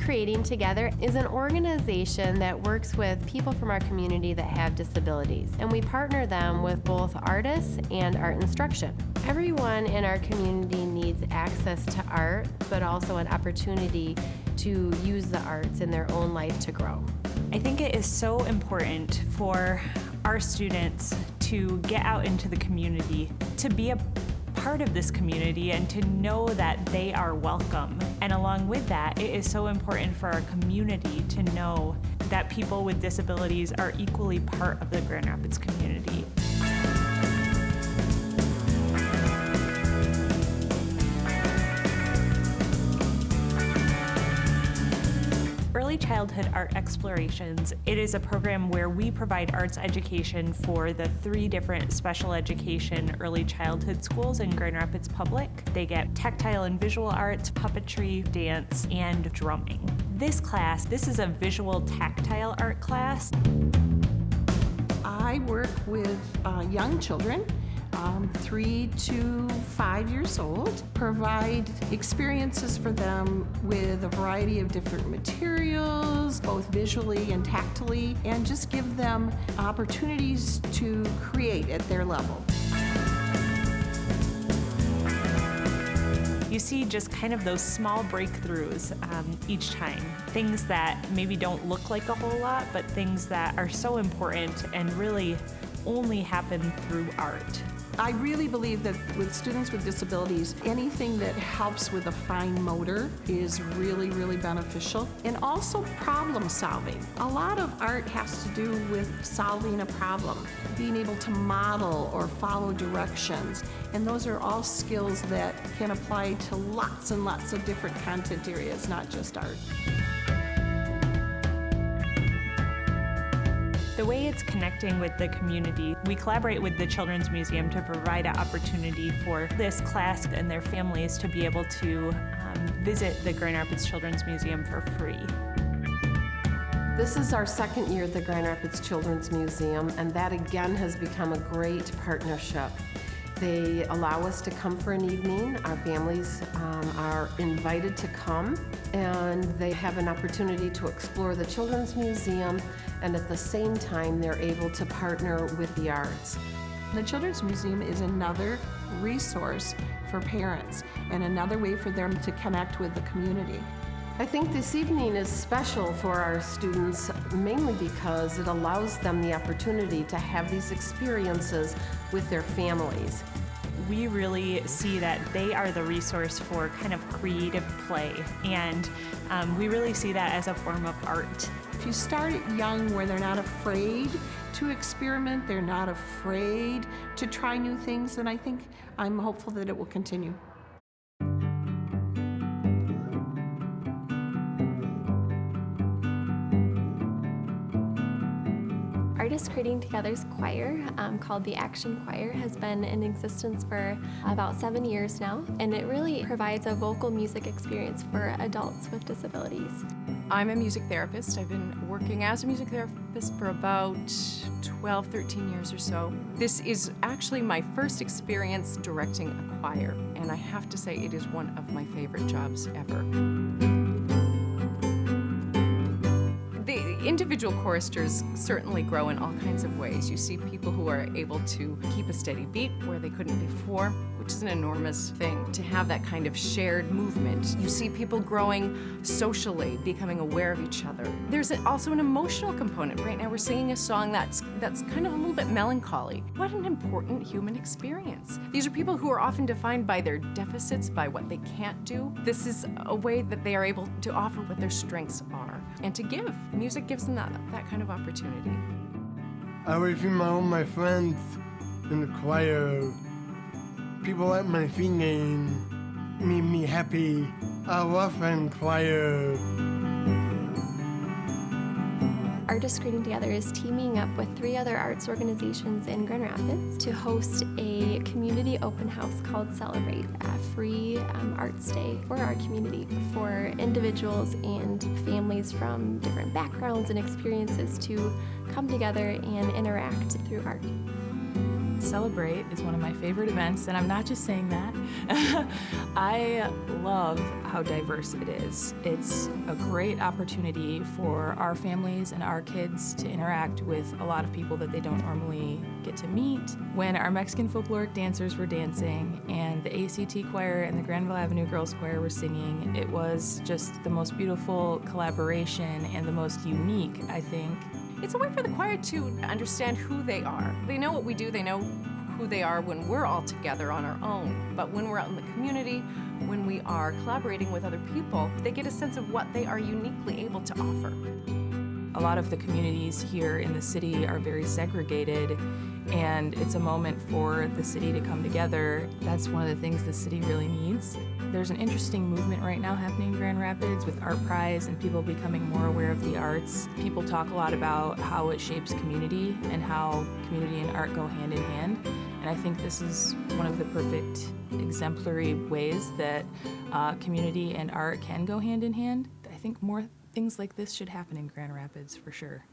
Creating Together is an organization that works with people from our community that have disabilities, and we partner them with both artists and art instruction. Everyone in our community needs access to art, but also an opportunity to use the arts in their own life to grow. I think it is so important for our students to get out into the community, to be a part of this community and to know that they are welcome. And along with that, it is so important for our community to know that people with disabilities are equally part of the Grand Rapids community. Early Childhood Art Explorations, it is a program where we provide arts education for the 3 different special education early childhood schools in Grand Rapids Public. They get tactile and visual arts, puppetry, dance, and drumming. This is a visual tactile art class. I work with young children, 3 to 5 years old, provide experiences for them with a variety of different materials, both visually and tactily, and just give them opportunities to create at their level. You see just kind of those small breakthroughs each time. Things that maybe don't look like a whole lot, but things that are so important and really only happen through art. I really believe that with students with disabilities, anything that helps with a fine motor is really, really beneficial. And also problem solving. A lot of art has to do with solving a problem, being able to model or follow directions. And those are all skills that can apply to lots and lots of different content areas, not just art. The way it's connecting with the community, we collaborate with the Children's Museum to provide an opportunity for this class and their families to be able to visit the Grand Rapids Children's Museum for free. This is our 2nd year at the Grand Rapids Children's Museum, and that again has become a great partnership. They allow us to come for an evening. Our families are invited to come, and they have an opportunity to explore the Children's Museum, and at the same time, they're able to partner with the arts. The Children's Museum is another resource for parents and another way for them to connect with the community. I think this evening is special for our students mainly because it allows them the opportunity to have these experiences with their families. We really see that they are the resource for kind of creative play, and we really see that as a form of art. If you start it young where they're not afraid to experiment, they're not afraid to try new things, then I'm hopeful that it will continue. Artists Creating Together's choir, called the Action Choir, has been in existence for about 7 years now, and it really provides a vocal music experience for adults with disabilities. I'm a music therapist. I've been working as a music therapist for about 12, 13 years or so. This is actually my first experience directing a choir, and I have to say it is one of my favorite jobs ever. Individual choristers certainly grow in all kinds of ways. You see people who are able to keep a steady beat where they couldn't before, which is an enormous thing, to have that kind of shared movement. You see people growing socially, becoming aware of each other. There's also an emotional component. Right now we're singing a song that's kind of a little bit melancholy. What an important human experience. These are people who are often defined by their deficits, by what they can't do. This is a way that they are able to offer what their strengths are and to give. Music gives them that kind of opportunity. I always see all my friends in the choir. People at my singing make me happy. I love in choir. Artists Creating Together is teaming up with 3 other arts organizations in Grand Rapids to host a community open house called Celebrate, a free arts day for our community for individuals and families from different backgrounds and experiences to come together and interact through art. Celebrate is one of my favorite events, and I'm not just saying that. I love how diverse it is. It's a great opportunity for our families and our kids to interact with a lot of people that they don't normally get to meet. When our Mexican folkloric dancers were dancing and the ACT choir and the Granville Avenue Girls Choir were singing, it was just the most beautiful collaboration and the most unique, I think. It's a way for the choir to understand who they are. They know what we do, they know who they are when we're all together on our own. But when we're out in the community, when we are collaborating with other people, they get a sense of what they are uniquely able to offer. A lot of the communities here in the city are very segregated, and it's a moment for the city to come together. That's one of the things the city really needs. There's an interesting movement right now happening in Grand Rapids with Art Prize and people becoming more aware of the arts. People talk a lot about how it shapes community and how community and art go hand in hand. And I think this is one of the perfect exemplary ways that community and art can go hand in hand. I think more things like this should happen in Grand Rapids for sure.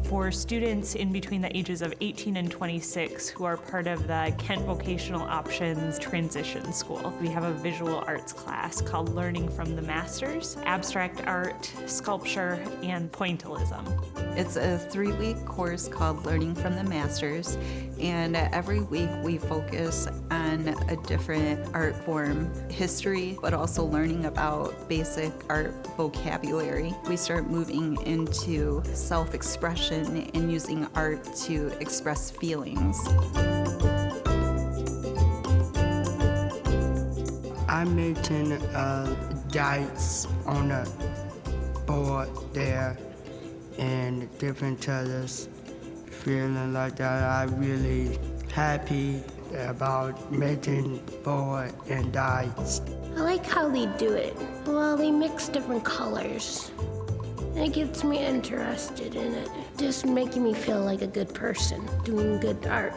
For students in between the ages of 18 and 26 who are part of the Kent Vocational Options Transition School, we have a visual arts class called Learning from the Masters, abstract art, sculpture, and pointillism. It's a 3-week course called Learning from the Masters, and every week we focus on a different art form, history, but also learning about basic art vocabulary. We start moving into self-expression and using art to express feelings. I'm making dice on a board there and different colors. Feeling like that, I'm really happy about making board and dice. I like how they do it. Well, they mix different colors. It gets me interested in it. Just making me feel like a good person doing good art.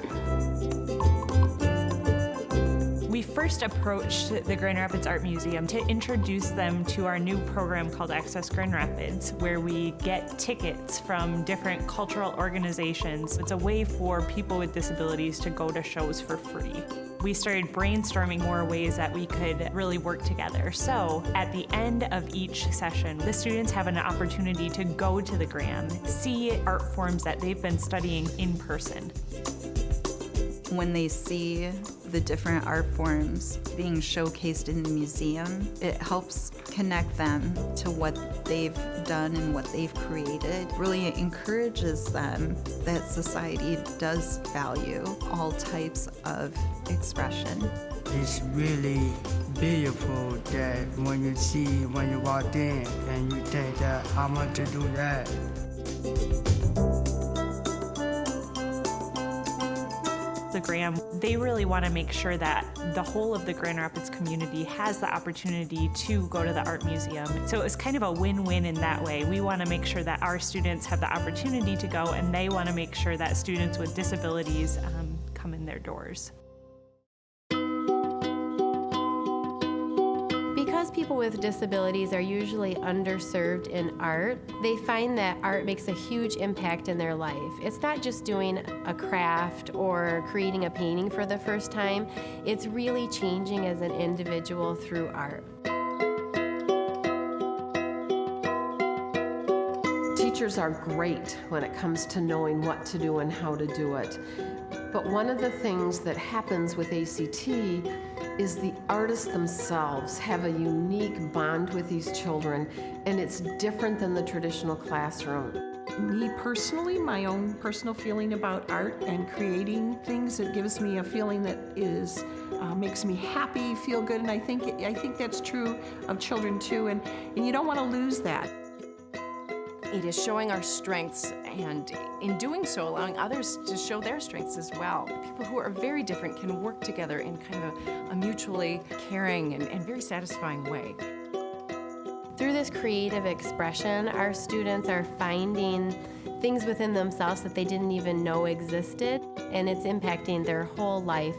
We first approached the Grand Rapids Art Museum to introduce them to our new program called Access Grand Rapids, where we get tickets from different cultural organizations. It's a way for people with disabilities to go to shows for free. We started brainstorming more ways that we could really work together. So at the end of each session, the students have an opportunity to go to the Gram, see art forms that they've been studying in person. When they see the different art forms being showcased in the museum, it helps connect them to what they've done and what they've created. Really encourages them that society does value all types of expression. It's really beautiful that when you walk in and you think that I want to do that. The Gram, they really want to make sure that the whole of the Grand Rapids community has the opportunity to go to the art museum. So it's kind of a win-win in that way. We want to make sure that our students have the opportunity to go, and they want to make sure that students with disabilities come in their doors. Because people with disabilities are usually underserved in art, they find that art makes a huge impact in their life. It's not just doing a craft or creating a painting for the first time, it's really changing as an individual through art. Teachers are great when it comes to knowing what to do and how to do it. But one of the things that happens with ACT is the artists themselves have a unique bond with these children, and it's different than the traditional classroom. Me personally, my own personal feeling about art and creating things, it gives me a feeling that is makes me happy, feel good, and I think that's true of children too, and you don't want to lose that. It is showing our strengths, and in doing so, allowing others to show their strengths as well. People who are very different can work together in kind of a mutually caring and very satisfying way. Through this creative expression, our students are finding things within themselves that they didn't even know existed, and it's impacting their whole life.